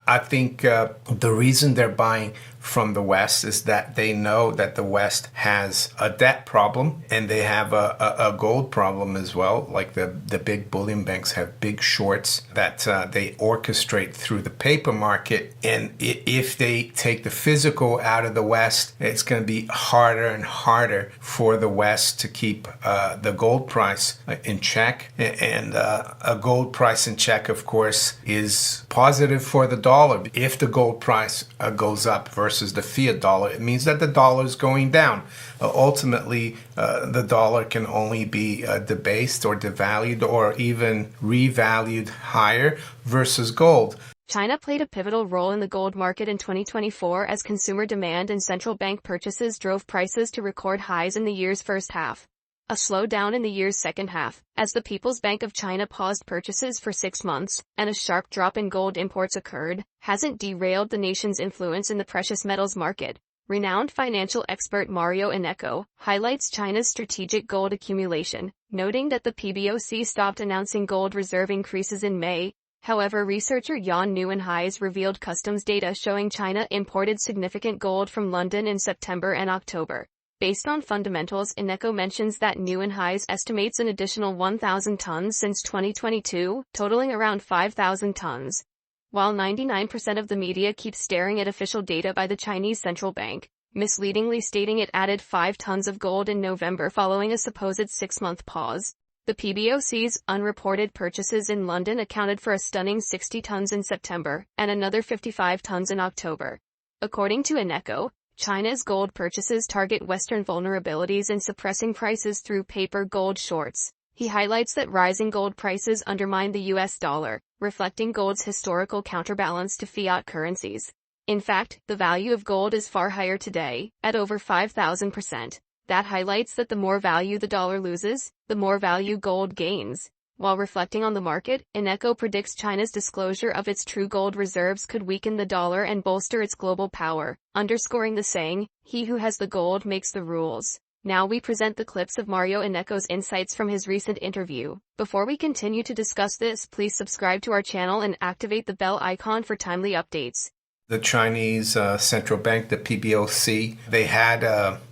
I think the reason they're buying from the West is that they know that the West has a debt problem and they have a gold problem as well. Like the big bullion banks have big shorts that they orchestrate through the paper market. And if they take the physical out of the West, it's going to be harder and harder for the West to keep the gold price in check. And a gold price in check, of course, is positive for the dollar. If the gold price goes up versus the fiat dollar, it means that the dollar is going down. Ultimately, the dollar can only be debased or devalued or even revalued higher versus gold. China played a pivotal role in the gold market in 2024 as consumer demand and central bank purchases drove prices to record highs in the year's first half. A slowdown in the year's second half, as the People's Bank of China paused purchases for 6 months, and a sharp drop in gold imports occurred, hasn't derailed the nation's influence in the precious metals market. Renowned financial expert Mario Innecco highlights China's strategic gold accumulation, noting that the PBOC stopped announcing gold reserve increases in May. However, researcher Jan Nieuwenhuis revealed customs data showing China imported significant gold from London in September and October. Based on fundamentals, Innecco mentions that Nieuwenhuis estimates an additional 1,000 tons since 2022, totaling around 5,000 tons. While 99% of the media keeps staring at official data by the Chinese central bank, misleadingly stating it added 5 tons of gold in November following a supposed 6-month pause, the PBOC's unreported purchases in London accounted for a stunning 60 tons in September, and another 55 tons in October. According to Innecco, China's gold purchases target Western vulnerabilities in suppressing prices through paper gold shorts. He highlights that rising gold prices undermine the US dollar, reflecting gold's historical counterbalance to fiat currencies. In fact, the value of gold is far higher today, at over 5,000%. That highlights that the more value the dollar loses, the more value gold gains. While reflecting on the market, Innecco predicts China's disclosure of its true gold reserves could weaken the dollar and bolster its global power, underscoring the saying, "He who has the gold makes the rules." Now we present the clips of Mario Innecco's insights from his recent interview. Before we continue to discuss this, please subscribe to our channel and activate the bell icon for timely updates. The Chinese central bank, the PBOC, they had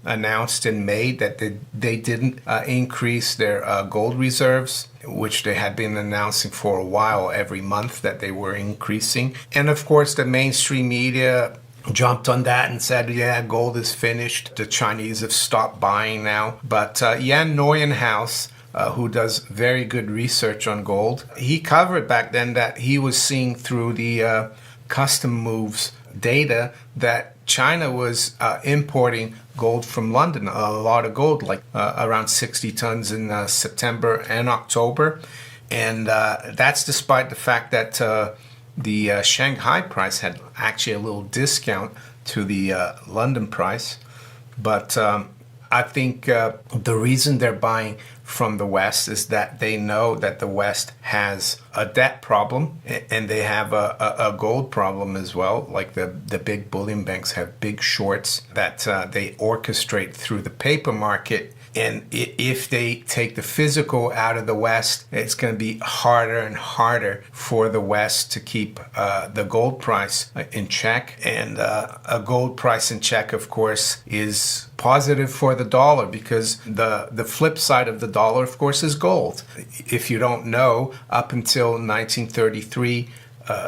announced in May that they didn't increase their gold reserves, which they had been announcing for a while, every month that they were increasing. And of course, the mainstream media jumped on that and said, yeah, gold is finished. The Chinese have stopped buying now. But Jan Nieuwenhuis, who does very good research on gold, he covered back then that he was seeing through the custom moves data that China was importing gold from London, a lot of gold, like around 60 tons in September and October. And that's despite the fact that the Shanghai price had actually a little discount to the London price. But I think the reason they're buying from the West is that they know that the West has a debt problem and they have a gold problem as well. Like the big bullion banks have big shorts that they orchestrate through the paper market. And if they take the physical out of the West, it's going to be harder and harder for the West to keep the gold price in check. And a gold price in check, of course, is positive for the dollar because the flip side of the dollar, of course, is gold. If you don't know, up until 1933,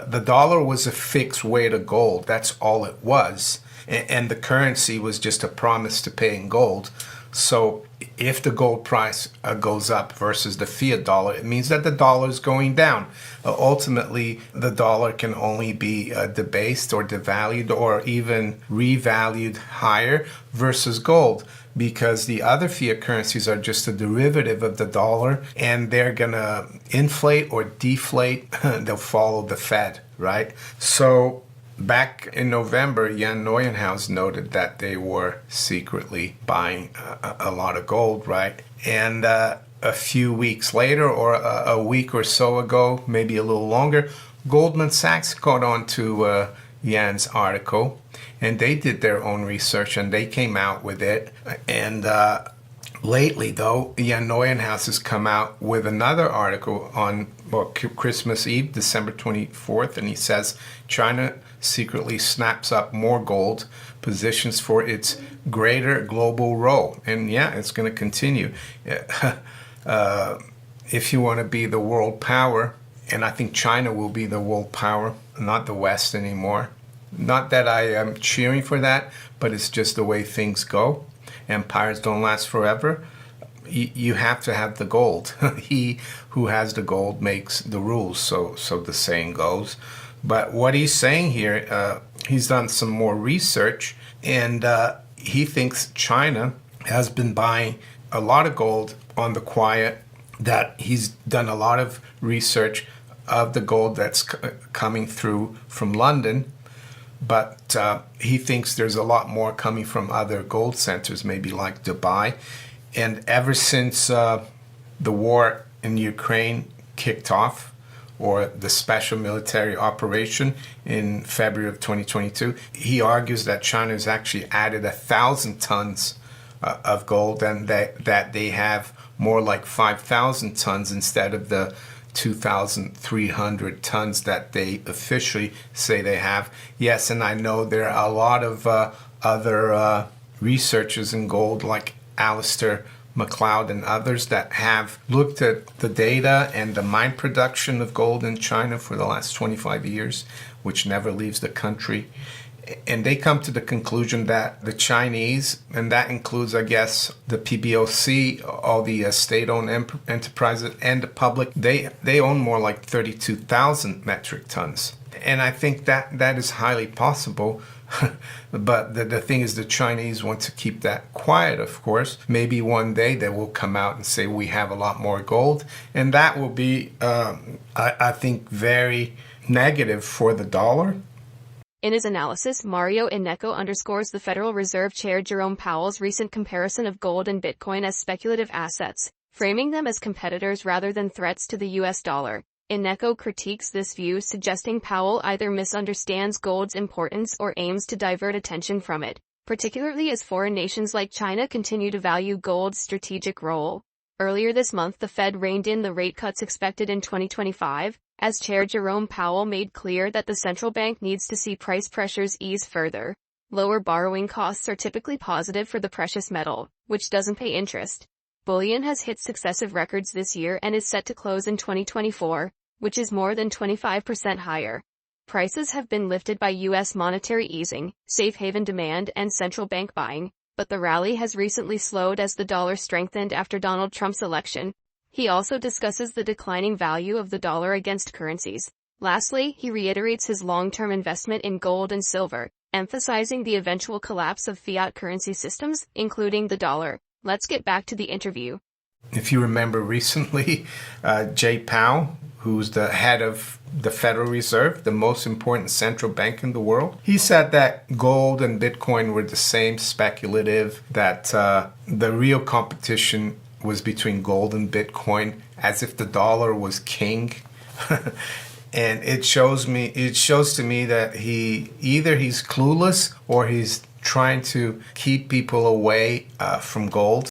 the dollar was a fixed weight of gold. That's all it was. And the currency was just a promise to pay in gold. So if the gold price goes up versus the fiat dollar, it means that the dollar is going down. Ultimately, the dollar can only be debased or devalued or even revalued higher versus gold because the other fiat currencies are just a derivative of the dollar and they're going to inflate or deflate. They'll follow the Fed, right? So back in November, Jan Nieuwenhuis noted that they were secretly buying a lot of gold, right? And a few weeks later, or a week or so ago, maybe a little longer, Goldman Sachs caught on to Jan's article, and they did their own research, and they came out with it. And lately, though, Jan Nieuwenhuis has come out with another article on Christmas Eve, December 24th, and he says China secretly snaps up more gold, positions for its greater global role. And yeah, it's going to continue. If you want to be the world power, and I think China will be the world power, not the West anymore. Not that I am cheering for that, but it's just the way things go. Empires don't last forever. You have to have the gold. He who has the gold makes the rules, so the saying goes. But what he's saying here, he's done some more research, and he thinks China has been buying a lot of gold on the quiet, that he's done a lot of research of the gold that's coming through from London, but he thinks there's a lot more coming from other gold centers, maybe like Dubai. And ever since the war in Ukraine kicked off, or the special military operation in February of 2022, he argues that China has actually added 1,000 tons of gold, and that they have more like 5,000 tons instead of the 2,300 tons that they officially say they have. Yes, and I know there are a lot of other researchers in gold, like Alistair McLeod and others, that have looked at the data and the mine production of gold in China for the last 25 years, which never leaves the country. And they come to the conclusion that the Chinese, and that includes, I guess, the PBOC, all the state-owned enterprises, and the public, they own more like 32,000 metric tons. And I think that is highly possible. But the thing is, the Chinese want to keep that quiet, of course. Maybe one day they will come out and say, we have a lot more gold. And that will be, I think, very negative for the dollar. In his analysis, Mario Innecco underscores the Federal Reserve Chair Jerome Powell's recent comparison of gold and Bitcoin as speculative assets, framing them as competitors rather than threats to the US dollar. Innecco critiques this view, suggesting Powell either misunderstands gold's importance or aims to divert attention from it, particularly as foreign nations like China continue to value gold's strategic role. Earlier this month, the Fed reined in the rate cuts expected in 2025, as Chair Jerome Powell made clear that the central bank needs to see price pressures ease further. Lower borrowing costs are typically positive for the precious metal, which doesn't pay interest. Bullion has hit successive records this year and is set to close in 2024, which is more than 25% higher. Prices have been lifted by U.S. monetary easing, safe haven demand, and central bank buying, but the rally has recently slowed as the dollar strengthened after Donald Trump's election. He also discusses the declining value of the dollar against currencies. Lastly, he reiterates his long-term investment in gold and silver, emphasizing the eventual collapse of fiat currency systems, including the dollar. Let's get back to the interview. If you remember recently, Jay Powell, who's the head of the Federal Reserve, the most important central bank in the world, he said that gold and Bitcoin were the same, speculative, that the real competition was between gold and Bitcoin, as if the dollar was king. And it shows to me that he's clueless, or he's trying to keep people away from gold.